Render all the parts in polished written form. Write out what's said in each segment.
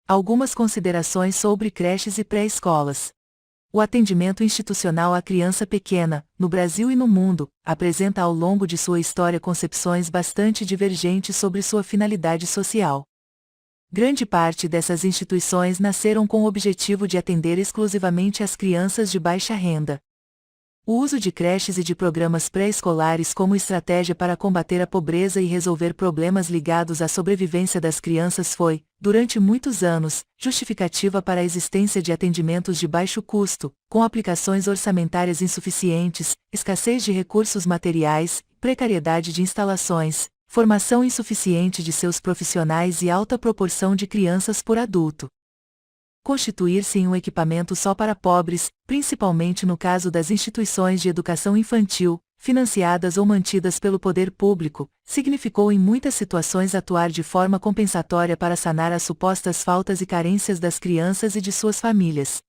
Algumas considerações sobre creches e pré-escolas. O atendimento institucional à criança pequena, no Brasil e no mundo, apresenta ao longo de sua história concepções bastante divergentes sobre sua finalidade social. Grande parte dessas instituições nasceram com o objetivo de atender exclusivamente as crianças de baixa renda. O uso de creches e de programas pré-escolares como estratégia para combater a pobreza e resolver problemas ligados à sobrevivência das crianças foi, durante muitos anos, justificativa para a existência de atendimentos de baixo custo, com aplicações orçamentárias insuficientes, escassez de recursos materiais, precariedade de instalações, formação insuficiente de seus profissionais e alta proporção de crianças por adulto. Constituir-se em um equipamento só para pobres, principalmente no caso das instituições de educação infantil, financiadas ou mantidas pelo poder público, significou em muitas situações atuar de forma compensatória para sanar as supostas faltas e carências das crianças e de suas famílias.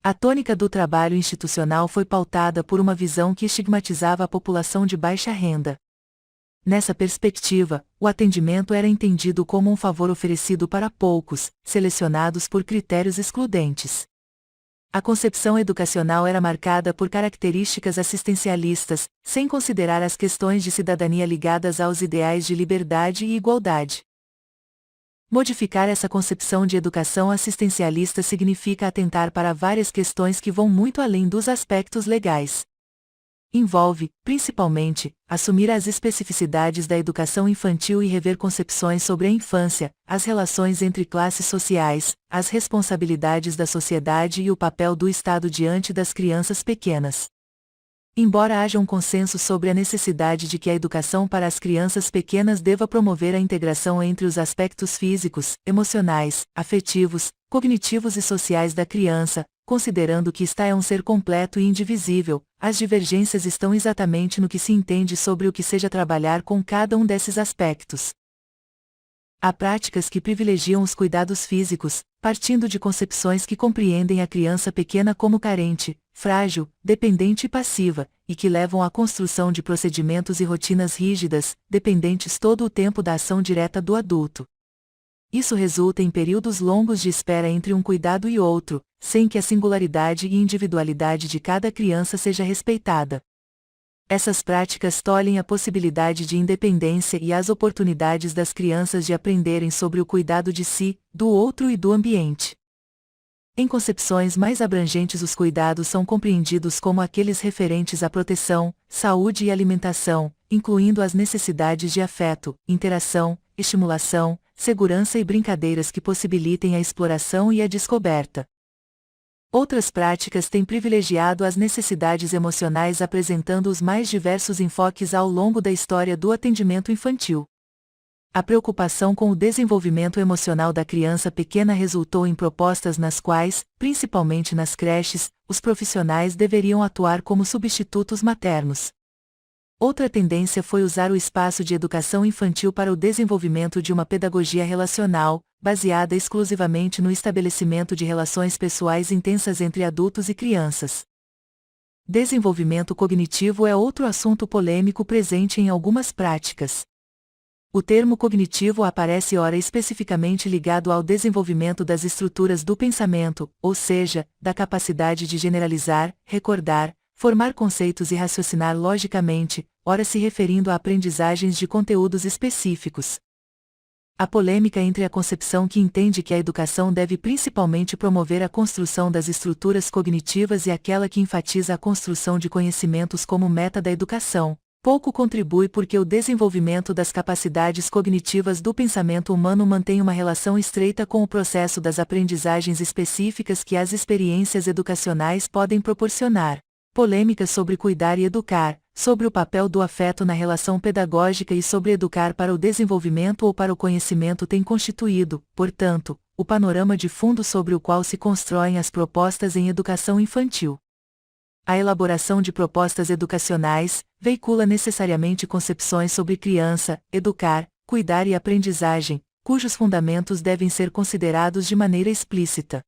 A tônica do trabalho institucional foi pautada por uma visão que estigmatizava a população de baixa renda. Nessa perspectiva, o atendimento era entendido como um favor oferecido para poucos, selecionados por critérios excludentes. A concepção educacional era marcada por características assistencialistas, sem considerar as questões de cidadania ligadas aos ideais de liberdade e igualdade. Modificar essa concepção de educação assistencialista significa atentar para várias questões que vão muito além dos aspectos legais. Envolve, principalmente, assumir as especificidades da educação infantil e rever concepções sobre a infância, as relações entre classes sociais, as responsabilidades da sociedade e o papel do Estado diante das crianças pequenas. Embora haja um consenso sobre a necessidade de que a educação para as crianças pequenas deva promover a integração entre os aspectos físicos, emocionais, afetivos, cognitivos e sociais da criança, considerando que é um ser completo e indivisível, as divergências estão exatamente no que se entende sobre o que seja trabalhar com cada um desses aspectos. Há práticas que privilegiam os cuidados físicos, partindo de concepções que compreendem a criança pequena como carente, frágil, dependente e passiva, e que levam à construção de procedimentos e rotinas rígidas, dependentes todo o tempo da ação direta do adulto. Isso resulta em períodos longos de espera entre um cuidado e outro, sem que a singularidade e individualidade de cada criança seja respeitada. Essas práticas tolhem a possibilidade de independência e as oportunidades das crianças de aprenderem sobre o cuidado de si, do outro e do ambiente. Em concepções mais abrangentes, os cuidados são compreendidos como aqueles referentes à proteção, saúde e alimentação, incluindo as necessidades de afeto, interação, estimulação, segurança e brincadeiras que possibilitem a exploração e a descoberta. Outras práticas têm privilegiado as necessidades emocionais, apresentando os mais diversos enfoques ao longo da história do atendimento infantil. A preocupação com o desenvolvimento emocional da criança pequena resultou em propostas nas quais, principalmente nas creches, os profissionais deveriam atuar como substitutos maternos. Outra tendência foi usar o espaço de educação infantil para o desenvolvimento de uma pedagogia relacional, baseada exclusivamente no estabelecimento de relações pessoais intensas entre adultos e crianças. Desenvolvimento cognitivo é outro assunto polêmico presente em algumas práticas. O termo cognitivo aparece ora especificamente ligado ao desenvolvimento das estruturas do pensamento, ou seja, da capacidade de generalizar, recordar, formar conceitos e raciocinar logicamente, ora se referindo a aprendizagens de conteúdos específicos. A polêmica entre a concepção que entende que a educação deve principalmente promover a construção das estruturas cognitivas e aquela que enfatiza a construção de conhecimentos como meta da educação, pouco contribui porque o desenvolvimento das capacidades cognitivas do pensamento humano mantém uma relação estreita com o processo das aprendizagens específicas que as experiências educacionais podem proporcionar. Polêmicas sobre cuidar e educar, sobre o papel do afeto na relação pedagógica e sobre educar para o desenvolvimento ou para o conhecimento têm constituído, portanto, o panorama de fundo sobre o qual se constroem as propostas em educação infantil. A elaboração de propostas educacionais veicula necessariamente concepções sobre criança, educar, cuidar e aprendizagem, cujos fundamentos devem ser considerados de maneira explícita.